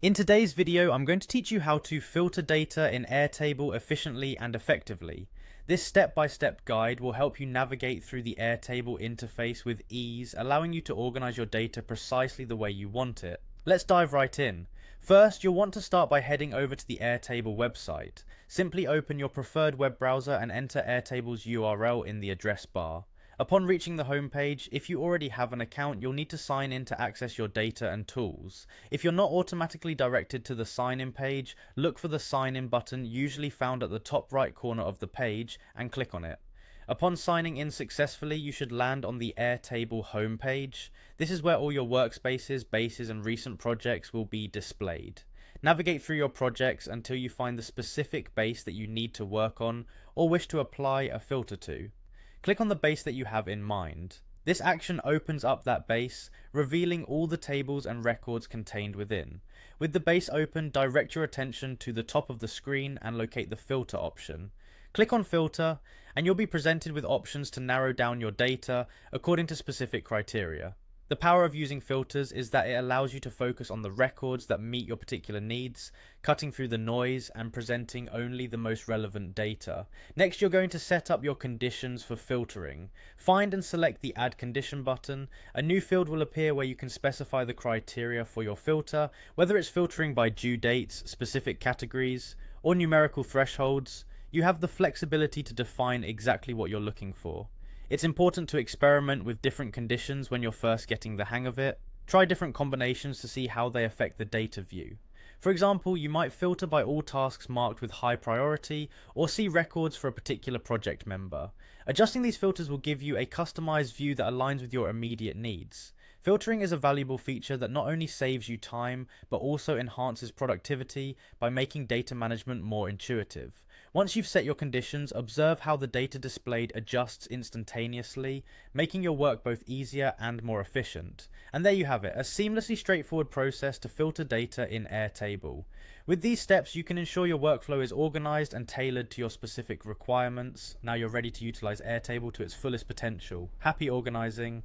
In today's video, I'm going to teach you how to filter data in Airtable efficiently and effectively. This step-by-step guide will help you navigate through the Airtable interface with ease, allowing you to organize your data precisely the way you want it. Let's dive right in. First, you'll want to start by heading over to the Airtable website. Simply open your preferred web browser and enter Airtable's URL in the address bar. Upon reaching the home page, if you already have an account, you'll need to sign in to access your data and tools. If you're not automatically directed to the sign in page, look for the sign in button, usually found at the top right corner of the page, and click on it. Upon signing in successfully, you should land on the Airtable home page. This is where all your workspaces, bases, and recent projects will be displayed. Navigate through your projects until you find the specific base that you need to work on or wish to apply a filter to. Click on the base that you have in mind. This action opens up that base, revealing all the tables and records contained within. With the base open, direct your attention to the top of the screen and locate the filter option. Click on filter, and you'll be presented with options to narrow down your data according to specific criteria. The power of using filters is that it allows you to focus on the records that meet your particular needs, cutting through the noise and presenting only the most relevant data. Next, you're going to set up your conditions for filtering. Find and select the Add Condition button. A new field will appear where you can specify the criteria for your filter, whether it's filtering by due dates, specific categories, or numerical thresholds. You have the flexibility to define exactly what you're looking for. It's important to experiment with different conditions when you're first getting the hang of it. Try different combinations to see how they affect the data view. For example, you might filter by all tasks marked with high priority, or see records for a particular project member. Adjusting these filters will give you a customized view that aligns with your immediate needs. Filtering is a valuable feature that not only saves you time, but also enhances productivity by making data management more intuitive. Once you've set your conditions, observe how the data displayed adjusts instantaneously, making your work both easier and more efficient. And there you have it, a seamlessly straightforward process to filter data in Airtable. With these steps, you can ensure your workflow is organized and tailored to your specific requirements. Now you're ready to utilize Airtable to its fullest potential. Happy organizing.